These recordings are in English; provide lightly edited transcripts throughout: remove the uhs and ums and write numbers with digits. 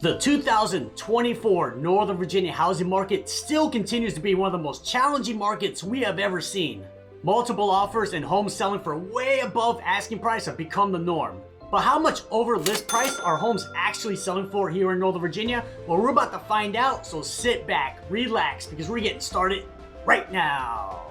The 2024 Northern Virginia housing market still continues to be one of the most challenging markets we have ever seen. Multiple offers and homes selling for way above asking price have become the norm. But how much over list price are homes actually selling for here in Northern Virginia? Well, we're about to find out, so sit back, relax, because we're getting started right now.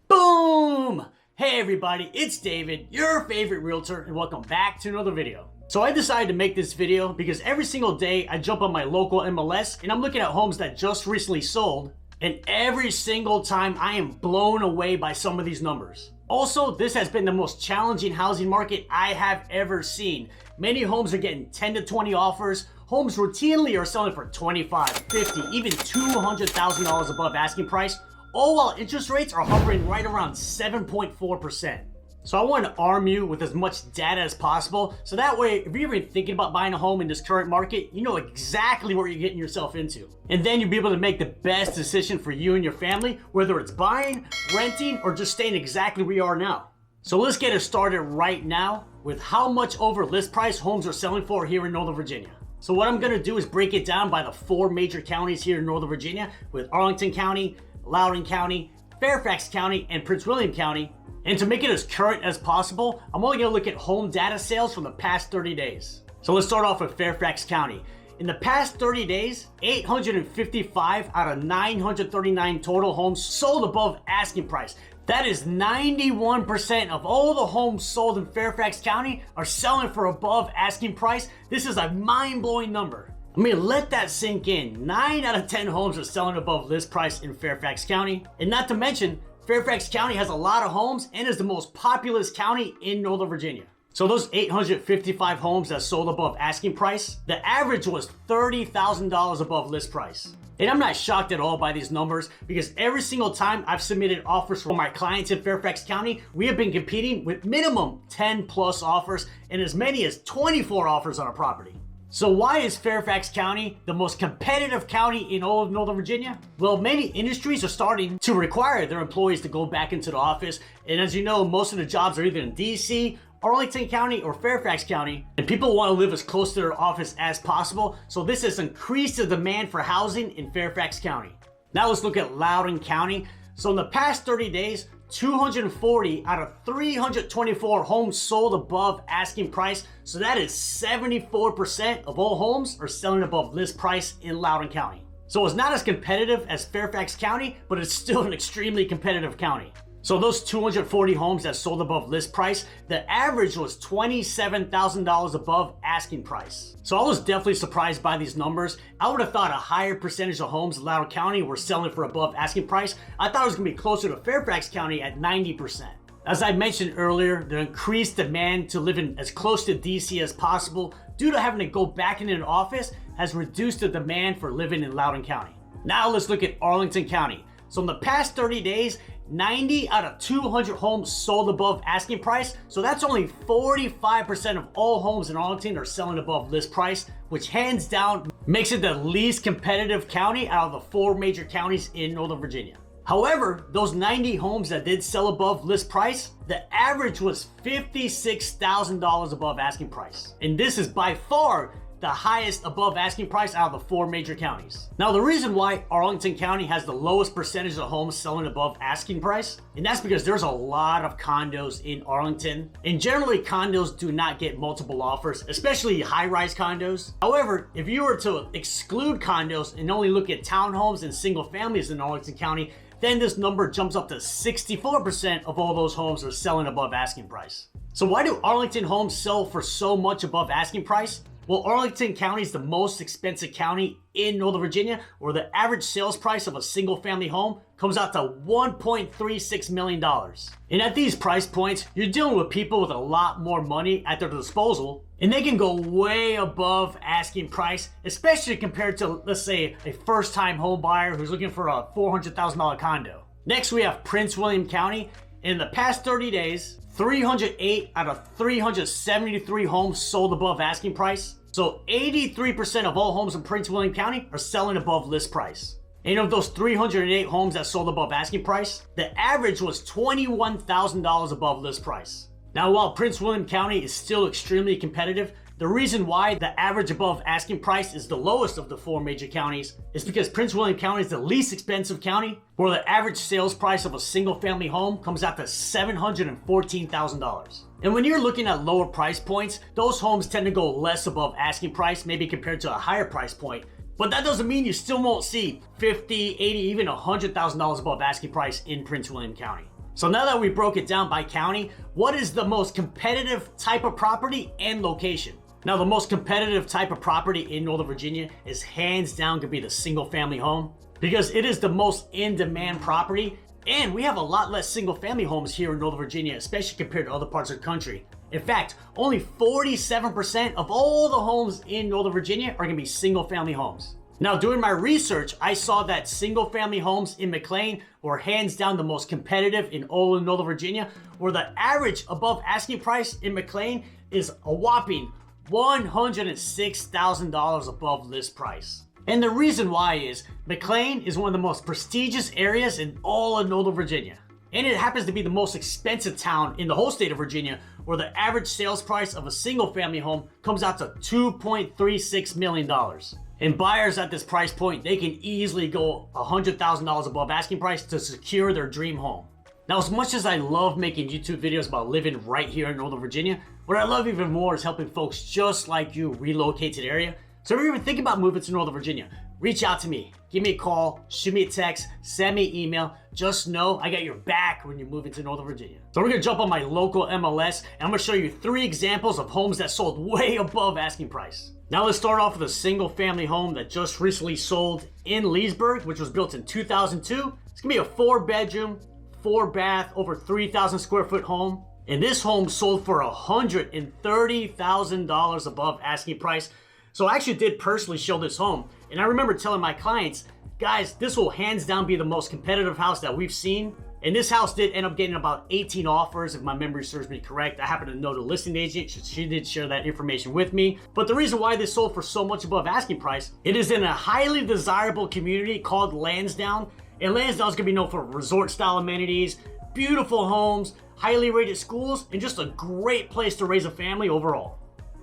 Boom! Hey everybody, it's David, your favorite realtor, and welcome back to another video. So I decided to make this video because every single day I jump on my local MLS and I'm looking at homes that just recently sold, and every single time I am blown away by some of these numbers. Also, this has been the most challenging housing market I have ever seen. Many homes are getting 10 to 20 offers. Homes routinely are selling for $25, $50, even $200,000 above asking price, all while interest rates are hovering right around 7.4%. So I want to arm you with as much data as possible, so that way, if you're even thinking about buying a home in this current market, you know exactly what you're getting yourself into. And then you'll be able to make the best decision for you and your family, whether it's buying, renting, or just staying exactly where you are now. So let's get it started right now with how much over list price homes are selling for here in Northern Virginia. So what I'm going to do is break it down by the 4 major counties here in Northern Virginia, with Arlington County, Loudoun County, Fairfax County, and Prince William County. And to make it as current as possible, I'm only going to look at home data sales from the past 30 days. So let's start off with Fairfax County. In the past 30 days, 855 out of 939 total homes sold above asking price. That is 91% of all the homes sold in Fairfax County are selling for above asking price. This is a mind-blowing number. I mean, let that sink in. 9 out of 10 homes are selling above list price in Fairfax County. And not to mention, Fairfax County has a lot of homes and is the most populous county in Northern Virginia. So those 855 homes that sold above asking price, the average was $30,000 above list price. And I'm not shocked at all by these numbers, because every single time I've submitted offers for my clients in Fairfax County, we have been competing with minimum 10 plus offers and as many as 24 offers on a property. So why is Fairfax County the most competitive county in all of Northern Virginia? Well, many industries are starting to require their employees to go back into the office. And as you know, most of the jobs are either in DC, Arlington County, or Fairfax County. And people want to live as close to their office as possible. So this has increased the demand for housing in Fairfax County. Now let's look at Loudoun County. So in the past 30 days, 240 out of 324 homes sold above asking price. So that is 74% of all homes are selling above list price in Loudoun County. So it's not as competitive as Fairfax County, but it's still an extremely competitive county. So those 240 homes that sold above list price, the average was $27,000 above asking price. So I was definitely surprised by these numbers. I would have thought a higher percentage of homes in Loudoun County were selling for above asking price. I thought it was going to be closer to Fairfax County at 90%. As I mentioned earlier, the increased demand to live in as close to DC as possible due to having to go back into an office has reduced the demand for living in Loudoun County. Now let's look at Arlington County. So in the past 30 days, 90 out of 200 homes sold above asking price. So that's only 45% of all homes in Arlington are selling above list price, which hands down makes it the least competitive county out of the 4 major counties in Northern Virginia. However, those 90 homes that did sell above list price, the average was $56,000 above asking price. And this is by far the highest above asking price out of the 4 major counties. Now, the reason why Arlington County has the lowest percentage of homes selling above asking price, and that's because there's a lot of condos in Arlington. And generally, condos do not get multiple offers, especially high-rise condos. However, if you were to exclude condos and only look at townhomes and single families in Arlington County, then this number jumps up to 64% of all those homes are selling above asking price. So why do Arlington homes sell for so much above asking price? Well, Arlington County is the most expensive county in Northern Virginia, where the average sales price of a single family home comes out to $1.36 million. And at these price points, you're dealing with people with a lot more money at their disposal, and they can go way above asking price, especially compared to, let's say, a first-time home buyer who's looking for a $400,000 condo. Next, we have Prince William County. In the past 30 days, 308 out of 373 homes sold above asking price. So 83% of all homes in Prince William County are selling above list price. And of those 308 homes that sold above asking price, the average was $21,000 above list price. Now, while Prince William County is still extremely competitive, the reason why the average above asking price is the lowest of the 4 major counties is because Prince William County is the least expensive county, where the average sales price of a single family home comes out to $714,000. And when you're looking at lower price points, those homes tend to go less above asking price, maybe compared to a higher price point. But that doesn't mean you still won't see $50,000, $80,000, even $100,000 above asking price in Prince William County. So now that we broke it down by county, what is the most competitive type of property and location? Now, the most competitive type of property in Northern Virginia is hands down gonna be the single family home, because it is the most in-demand property, and we have a lot less single family homes here in Northern Virginia, especially compared to other parts of the country. In fact, only 47% of all the homes in Northern Virginia are gonna be single family homes. Now, doing my research, I saw that single family homes in McLean were hands down the most competitive in all of Northern Virginia, where the average above asking price in McLean is a whopping $106,000 above list price. And the reason why is McLean is one of the most prestigious areas in all of Northern Virginia. And it happens to be the most expensive town in the whole state of Virginia, where the average sales price of a single family home comes out to $2.36 million. And buyers at this price point, they can easily go $100,000 above asking price to secure their dream home. Now, as much as I love making YouTube videos about living right here in Northern Virginia, what I love even more is helping folks just like you relocate to the area. So if you're even thinking about moving to Northern Virginia, reach out to me. Give me a call, shoot me a text, send me an email. Just know I got your back when you move into Northern Virginia. So we're gonna jump on my local MLS, and I'm gonna show you 3 examples of homes that sold way above asking price. Now let's start off with a single family home that just recently sold in Leesburg, which was built in 2002. It's gonna be a 4-bedroom, 4-bath, over 3,000 square foot home. And this home sold for $130,000 above asking price. So I actually did personally show this home. And I remember telling my clients, guys, this will hands down be the most competitive house that we've seen. And this house did end up getting about 18 offers, if my memory serves me correct. I happen to know the listing agent. She did share that information with me. But the reason why this sold for so much above asking price, it is in a highly desirable community called Lansdowne. And Lansdowne is gonna be known for resort style amenities, beautiful homes, highly rated schools, and just a great place to raise a family overall.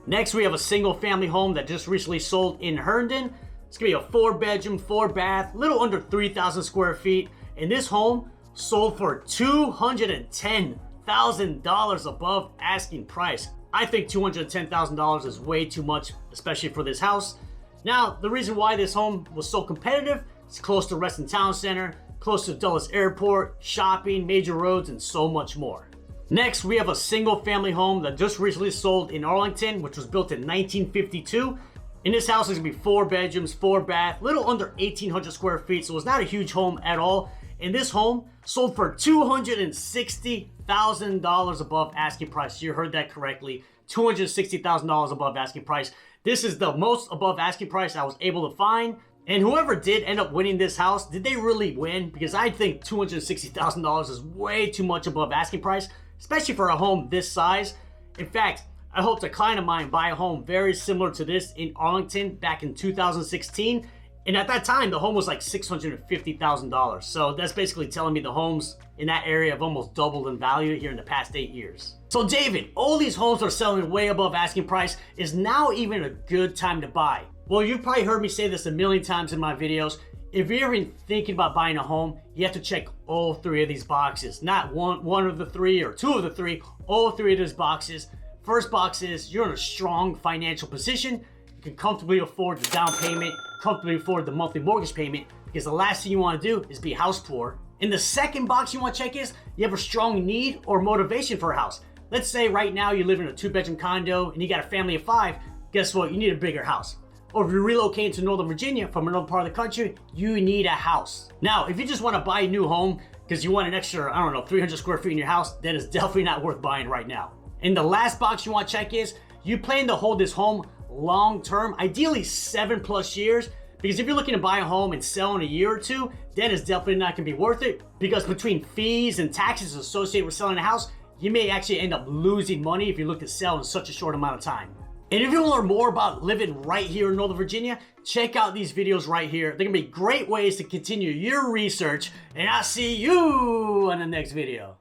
Next, we have a single family home that just recently sold in Herndon. It's gonna be a 4-bedroom, 4-bath, little under 3,000 square feet. And this home sold for $210,000 above asking price. I think $210,000 is way too much, especially for this house. Now, the reason why this home was so competitive, it's close to Reston Town Center, close to Dulles Airport, shopping, major roads, and so much more. Next, we have a single family home that just recently sold in Arlington, which was built in 1952. And this house is gonna be 4 bedrooms, 4-bath, little under 1,800 square feet, so it's not a huge home at all. And this home sold for $260,000 above asking price. You heard that correctly, $260,000 above asking price. This is the most above asking price I was able to find. And whoever did end up winning this house, did they really win? Because I think $260,000 is way too much above asking price, especially for a home this size. In fact, I helped a client of mine buy a home very similar to this in Arlington back in 2016. And at that time, the home was like $650,000. So that's basically telling me the homes in that area have almost doubled in value here in the past 8 years. So David, all these homes are selling way above asking price. Is now even a good time to buy? Well, you've probably heard me say this a million times in my videos. If you're even thinking about buying a home, you have to check all 3 of these boxes. Not one of the 3 or 2 of the 3, all 3 of those boxes. First box is you're in a strong financial position. You can comfortably afford the down payment, comfortably afford the monthly mortgage payment, because the last thing you want to do is be house poor. And the second box you want to check is you have a strong need or motivation for a house. Let's say right now you live in a 2-bedroom condo and you got a family of 5. Guess what? You need a bigger house. Or if you're relocating to Northern Virginia from another part of the country, you need a house. Now, if you just want to buy a new home because you want an extra, 300 square feet in your house, then it's definitely not worth buying right now. And the last box you want to check is you plan to hold this home long term, ideally 7+ years, because if you're looking to buy a home and sell in a year or 2, then it's definitely not going to be worth it, because between fees and taxes associated with selling a house, you may actually end up losing money if you look to sell in such a short amount of time. And if you want to learn more about living right here in Northern Virginia, check out these videos right here. They're going to be great ways to continue your research, and I'll see you on the next video.